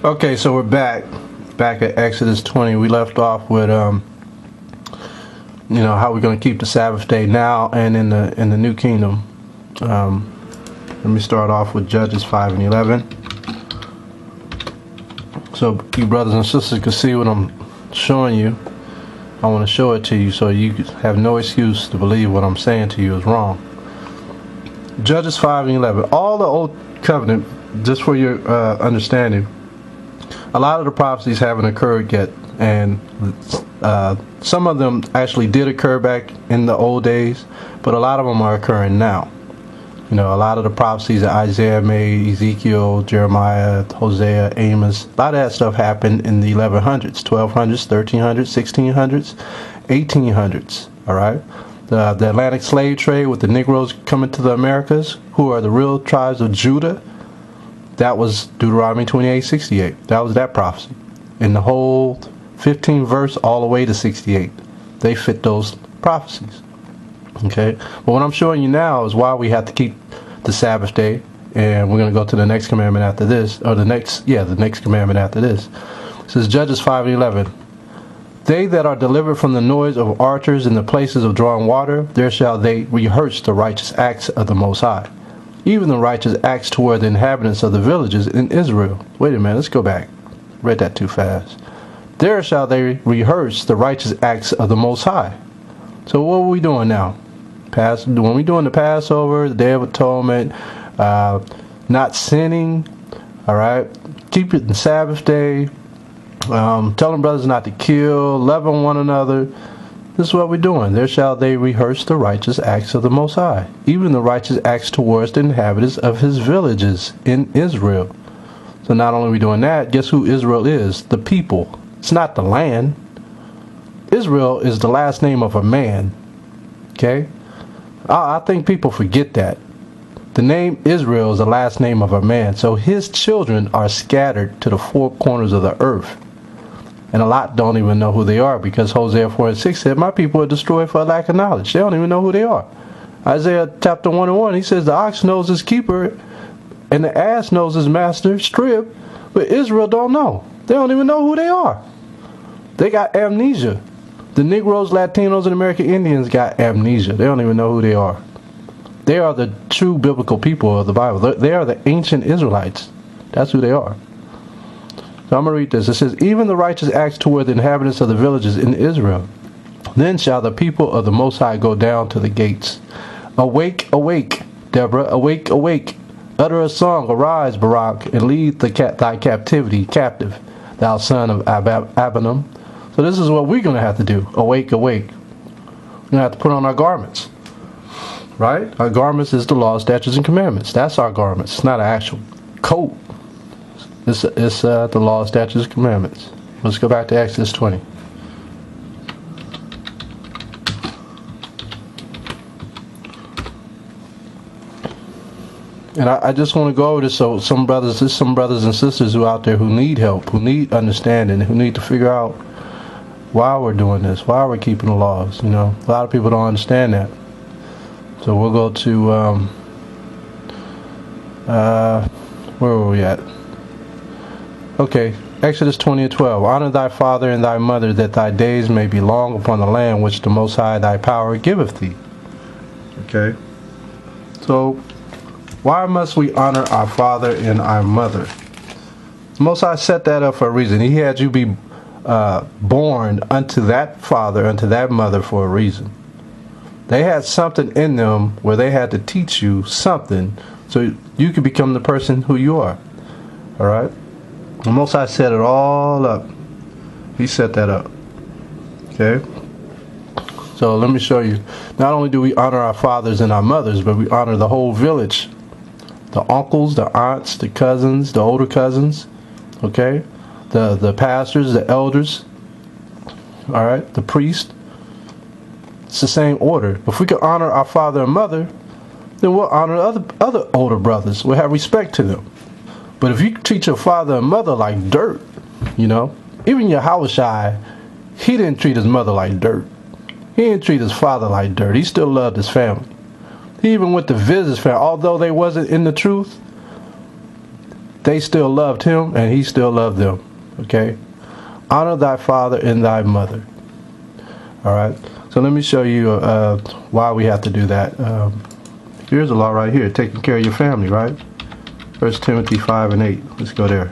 Okay, so we're back at Exodus 20. We left off with how we're going to keep the Sabbath day now and in the new kingdom. Let me start off with Judges 5 and 11. So you brothers and sisters can see what I'm showing you. I want to show it to you so you have no excuse to believe what I'm saying to you is wrong. Judges 5 and 11. All the Old Covenant, just for your understanding, a lot of the prophecies haven't occurred yet, and some of them actually did occur back in the old days, but a lot of them are occurring now. A lot of the prophecies that Isaiah made, Ezekiel, Jeremiah, Hosea, Amos, a lot of that stuff happened in the 1100s, 1200s, 1300s, 1600s, 1800s, all right? The Atlantic slave trade with the Negroes coming to the Americas, who are the real tribes of Judah, that was Deuteronomy 28:68. That was that prophecy. In the whole 15 verse all the way to 68. They fit those prophecies. Okay? But what I'm showing you now is why we have to keep the Sabbath day. And we're going to go to the next commandment after this. Or the next commandment after this. It says Judges 5 and 11. They that are delivered from the noise of archers in the places of drawing water, there shall they rehearse the righteous acts of the Most High. Even the righteous acts toward the inhabitants of the villages in Israel. Wait a minute, let's go back. Read that too fast. There shall they rehearse the righteous acts of the Most High. So what are we doing now? When we're doing the Passover, the Day of Atonement, not sinning, all right? Keep it the Sabbath day, telling brothers not to kill, loving one another. This is what we're doing. There shall they rehearse the righteous acts of the Most High, even the righteous acts towards the inhabitants of his villages in Israel. So not only are we doing that, guess who Israel is? The people. It's not the land. Israel is the last name of a man. Okay? I think people forget that. The name Israel is the last name of a man. So his children are scattered to the four corners of the earth. And a lot don't even know who they are, because Hosea 4 and 6 said, my people are destroyed for a lack of knowledge. They don't even know who they are. Isaiah chapter 1 and 1, he says the ox knows his keeper and the ass knows his master, strip, but Israel don't know. They don't even know who they are. They got amnesia. The Negroes, Latinos, and American Indians got amnesia. They don't even know who they are. They are the true biblical people of the Bible. They are the ancient Israelites. That's who they are. So I'm going to read this. It says, even the righteous acts toward the inhabitants of the villages in Israel. Then shall the people of the Most High go down to the gates. Awake, awake, Deborah, awake, awake. Utter a song, arise, Barak, and lead thy captivity captive, thou son of Abinum. So this is what we're going to have to do. Awake, awake. We're going to have to put on our garments. Right? Our garments is the law, statutes, and commandments. That's our garments. It's not an actual coat. It's the law, statutes, and commandments. Let's go back to Exodus 20. And I just want to go over this so some brothers and sisters who are out there who need help, who need understanding, who need to figure out why we're doing this, why we're keeping the laws. A lot of people don't understand that. So we'll go to where were we at? Okay, Exodus 20 and 12. Honor thy father and thy mother, that thy days may be long upon the land which the Most High thy power giveth thee. Okay. So, why must we honor our father and our mother? The Most High set that up for a reason. He had you be born unto that father, unto that mother for a reason. They had something in them where they had to teach you something so you could become the person who you are. All right? The Most High set it all up. He set that up. Okay? So let me show you. Not only do we honor our fathers and our mothers, but we honor the whole village. The uncles, the aunts, the cousins, the older cousins. Okay? The pastors, the elders. All right? The priest. It's the same order. If we can honor our father and mother, then we'll honor other older brothers. We'll have respect to them. But if you treat your father and mother like dirt, even your Yahushai, he didn't treat his mother like dirt. He didn't treat his father like dirt. He still loved his family. He even went to visit his family. Although they wasn't in the truth, they still loved him and he still loved them. Okay? Honor thy father and thy mother. All right? So let me show you why we have to do that. Here's a law right here, taking care of your family, right? 1 Timothy 5 and 8. Let's go there.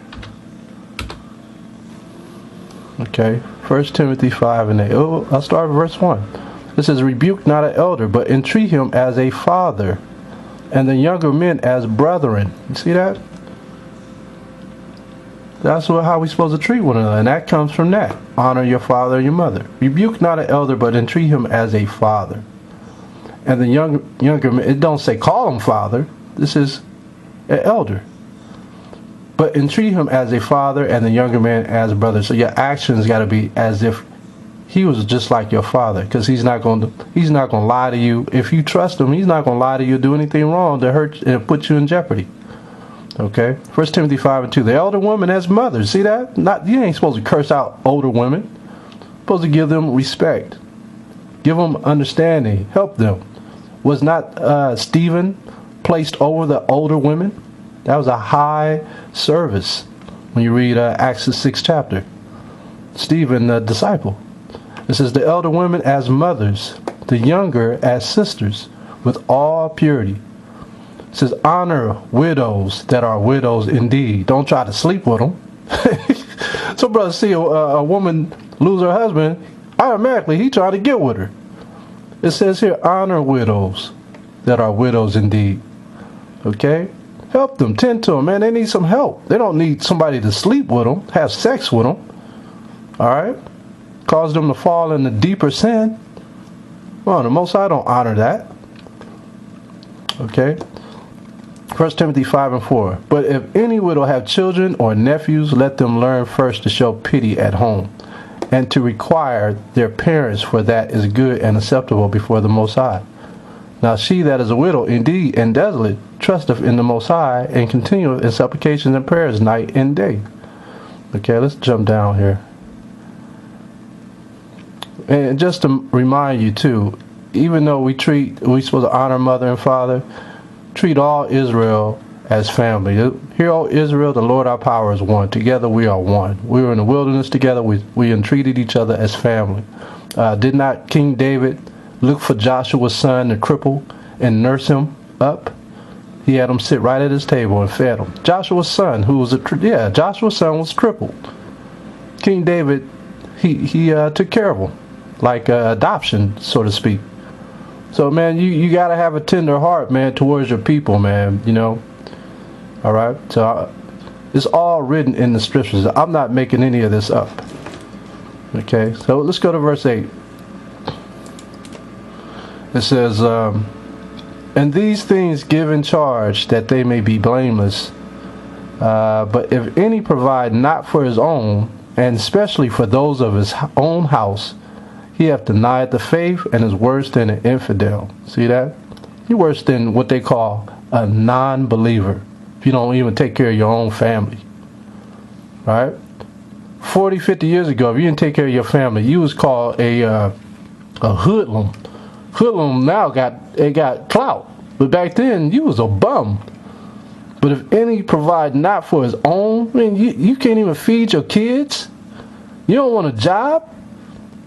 Okay, 1 Timothy 5 and 8. Oh, I'll start with verse 1. It says, rebuke not an elder, but entreat him as a father, and the younger men as brethren. You see that? That's how we're supposed to treat one another, and that comes from that. Honor your father and your mother. Rebuke not an elder, but entreat him as a father. And the younger men, it don't say call him father. This is an elder. But entreat him as a father and the younger man as a brother. So your actions got to be as if he was just like your father, because he's not going to lie to you. If you trust him, he's not going to lie to you, do anything wrong to hurt and put you in jeopardy. Okay, 1 Timothy 5 and 2. The elder woman as mothers. See that? You ain't supposed to curse out older women. You're supposed to give them respect, give them understanding, help them. Was not Stephen placed over the older women? That was a high service when you read Acts the 6th chapter. Stephen, the disciple. It says, the elder women as mothers, the younger as sisters, with all purity. It says, honor widows that are widows indeed. Don't try to sleep with them. So brothers see a woman lose her husband, automatically he trying to get with her. It says here, honor widows that are widows indeed. Okay? Help them, tend to them, man. They need some help. They don't need somebody to sleep with them, have sex with them. All right? Cause them to fall into deeper sin. Well, the Most High don't honor that. Okay? 1 Timothy 5 and 4. But if any widow have children or nephews, let them learn first to show pity at home, and to require their parents, for that is good and acceptable before the Most High. Now she that is a widow indeed and desolate trusteth in the Most High, and continueth in supplications and prayers night and day. Okay, let's jump down here. And just to remind you too, even though we supposed to honor mother and father, treat all Israel as family. Hear, O Israel, the Lord our power is one. Together we are one. We were in the wilderness together. We entreated each other as family. Did not King David look for Joshua's son, the cripple, and nurse him up? He had him sit right at his table and fed him. Joshua's son, Joshua's son was crippled. King David, he took care of him, like adoption, so to speak. So, man, you got to have a tender heart, man, towards your people, man, you know. All right? So, it's all written in the scriptures. I'm not making any of this up. Okay? So, let's go to verse 8. It says, and these things give in charge, that they may be blameless. But if any provide not for his own, and especially for those of his own house, he hath denied the faith, and is worse than an infidel. See that? He's worse than what they call a non-believer, if you don't even take care of your own family. Right? 40, 50 years ago, if you didn't take care of your family, you was called a hoodlum. Hoodlum now got clout, but back then you was a bum. But if any provide not for his own, I mean, you can't even feed your kids. You don't want a job.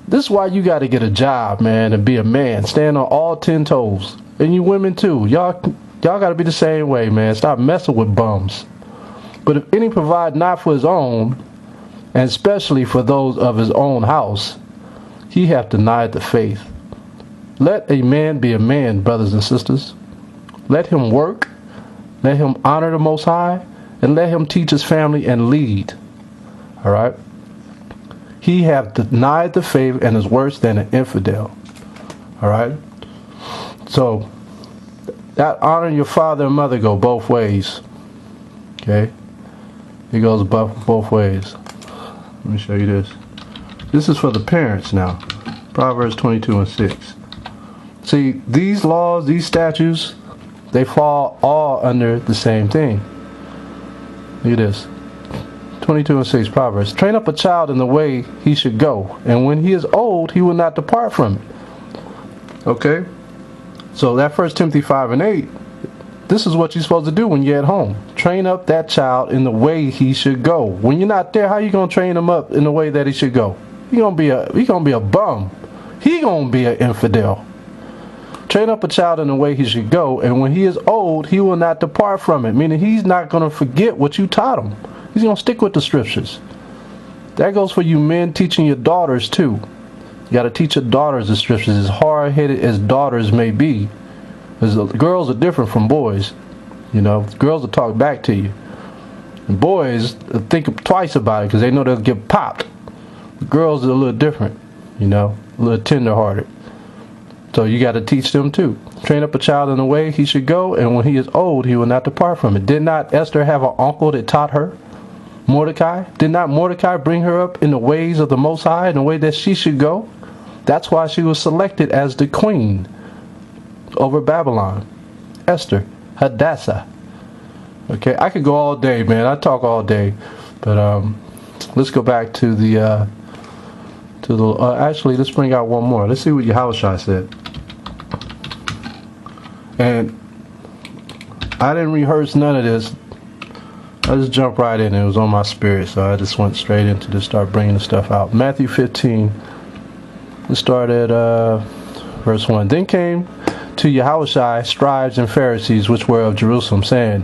This is why you got to get a job, man, and be a man. Stand on all 10 toes. And you women too. Y'all got to be the same way, man. Stop messing with bums. But if any provide not for his own, and especially for those of his own house, he hath denied the faith. Let a man be a man, brothers and sisters. Let him work. Let him honor the Most High. And let him teach his family and lead. All right? He hath denied the faith, and is worse than an infidel. All right? So, that honor your father and mother go both ways. Okay? It goes both ways. Let me show you this. This is for the parents now. Proverbs 22 and 6. See, these laws, these statutes, they fall all under the same thing. Look at this. 22 and 6 Proverbs. Train up a child in the way he should go, and when he is old, he will not depart from it. Okay? So that 1 Timothy 5 and 8, This is what you're supposed to do when you're at home. Train up that child in the way he should go. When you're not there, how you gonna train him up in the way that he should go? He gonna be a bum. He gonna be an infidel. Train up a child in the way he should go, and when he is old, he will not depart from it. Meaning he's not gonna forget what you taught him. He's gonna stick with the scriptures. That goes for you men teaching your daughters too. You got to teach your daughters the scriptures, as hard-headed as daughters may be. Because girls are different from boys. You know, girls will talk back to you. And boys think twice about it because they know they'll get popped. Girls are a little different, you know, a little tender-hearted. So you got to teach them too. Train up a child in the way he should go, and when he is old, he will not depart from it. Did not Esther have an uncle that taught her? Mordecai? Did not Mordecai bring her up in the ways of the Most High, in the way that she should go? That's why she was selected as the queen over Babylon. Esther, Hadassah. Okay, I could go all day, man. I talk all day, but let's go back to the actually, let's bring out one more. Let's see what Yahushua said. And I didn't rehearse none of this. I just jumped right in. It was on my spirit, so I just went straight into to start bringing the stuff out. Matthew 15. Let's start at verse 1. Then came to Yahushua scribes and Pharisees which were of Jerusalem, saying,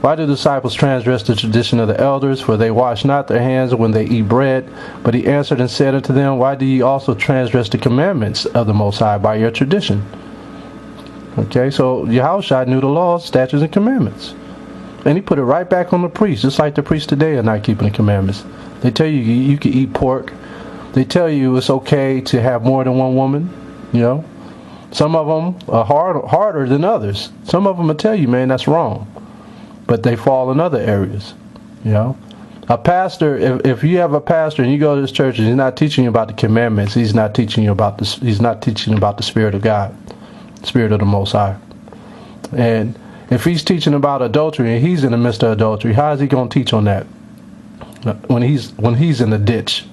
Why do the disciples transgress the tradition of the elders? For they wash not their hands when they eat bread. But he answered and said unto them, Why do ye also transgress the commandments of the Most High by your tradition? Okay, so Yahushua knew the laws, statutes, and commandments. And he put it right back on the priests, just like the priests today are not keeping the commandments. They tell you you can eat pork. They tell you it's okay to have more than one woman, you know. Some of them are harder than others. Some of them will tell you, man, that's wrong. But they fall in other areas, you know. A pastor, if you have a pastor and you go to this church and he's not teaching you about the commandments, he's not teaching you about this. He's not teaching about the Spirit of God, Spirit of the Most High. And if he's teaching about adultery and he's in the midst of adultery, how is he going to teach on that when he's in the ditch?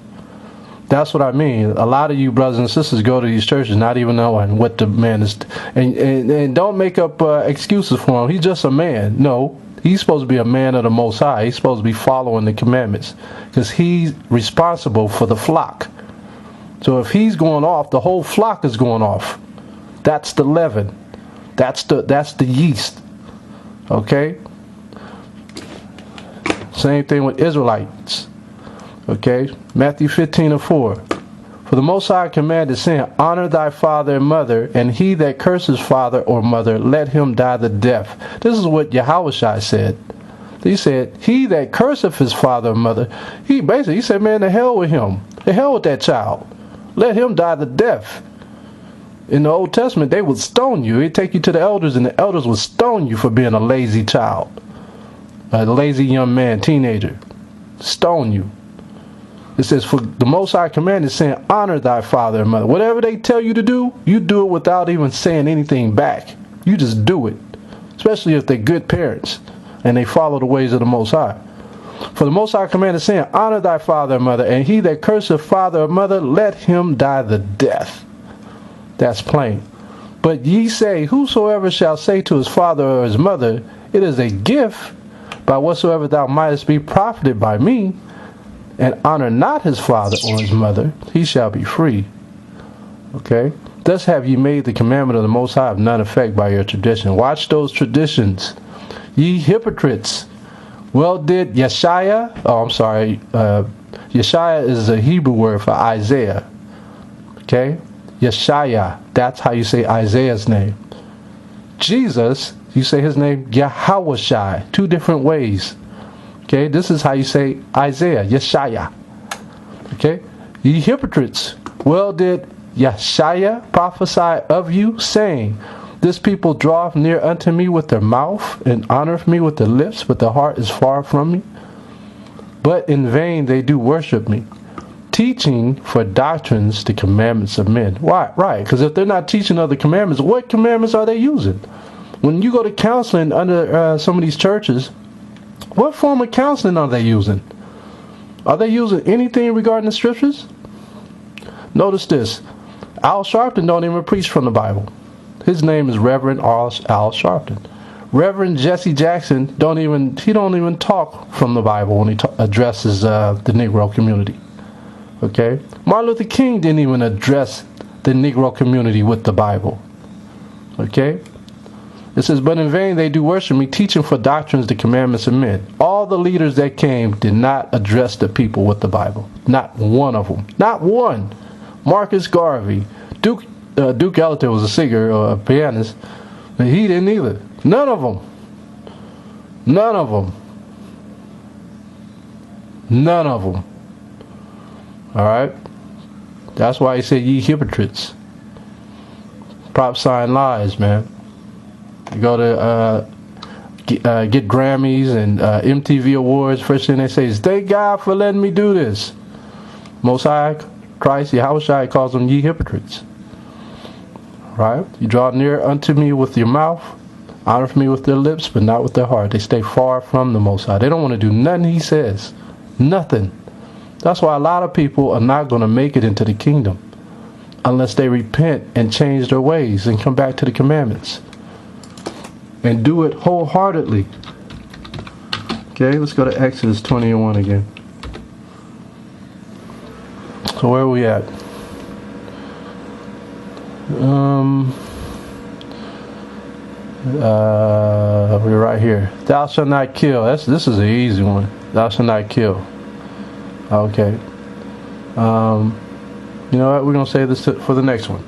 That's what I mean. A lot of you brothers and sisters go to these churches not even knowing what the man is, and don't make up excuses for him. He's just a man. No, he's supposed to be a man of the Most High. He's supposed to be following the commandments because he's responsible for the flock. So if he's going off, the whole flock is going off. That's the leaven. That's the yeast. Okay. Same thing with Israelites. Okay, Matthew 15:4. For the Most High commanded, saying, Honor thy father and mother, and he that curses father or mother, let him die the death. This is what Yahushua said. He said, he that curseth his father or mother, he said, man, the hell with him. The hell with that child. Let him die the death. In the Old Testament, they would stone you. They'd take you to the elders, and the elders would stone you for being a lazy child. A lazy young man, teenager. Stone you. It says, for the Most High commanded, saying, honor thy father and mother. Whatever they tell you to do, you do it without even saying anything back. You just do it. Especially if they're good parents and they follow the ways of the Most High. For the Most High commanded, saying, honor thy father and mother, and he that curseth father or mother, let him die the death. That's plain. But ye say, whosoever shall say to his father or his mother, it is a gift, by whatsoever thou mightest be profited by me, and honor not his father or his mother, he shall be free. Okay? Thus have ye made the commandment of the Most High of none effect by your tradition. Watch those traditions. Ye hypocrites. Well did Yeshaya, Yeshaya is a Hebrew word for Isaiah. Okay? Yeshaya, that's how you say Isaiah's name. Jesus, you say his name Yahushua, two different ways. Okay, this is how you say Isaiah, Yeshaya. Okay, ye hypocrites, well did Yeshaya prophesy of you, saying, this people draweth near unto me with their mouth, and honoreth me with their lips, but their heart is far from me. But in vain they do worship me, teaching for doctrines the commandments of men. Why? Right, because if they're not teaching other commandments, what commandments are they using? When you go to counseling under some of these churches, what form of counseling are they using? Are they using anything regarding the scriptures? Notice this. Al Sharpton don't even preach from the Bible. His name is Reverend Al Sharpton. Reverend Jesse Jackson don't even talk from the Bible when he addresses the Negro community. Okay, Martin Luther King didn't even address the Negro community with the Bible. Okay, it says, but in vain they do worship me, teaching for doctrines the commandments of men. All the leaders that came did not address the people with the Bible. Not one of them. Not one. Marcus Garvey, Duke Ellington was a singer or a pianist, but he didn't either. None of them. None of them. None of them. All right. That's why he said, ye hypocrites. Prophesying lies, man. You go to get Grammys and MTV Awards. First thing they say is, thank God for letting me do this. Most High, Christ, Yahushua calls them ye hypocrites. Right? You draw near unto me with your mouth, honor me with their lips, but not with their heart. They stay far from the Most High. They don't want to do nothing he says. Nothing. That's why a lot of people are not going to make it into the kingdom unless they repent and change their ways and come back to the commandments and do it wholeheartedly. Okay, let's go to Exodus 21 again. So where are we at? We're right here. Thou shalt not kill. This is an easy one. Thou shalt not kill. Okay. You know what? We're going to save this for the next one.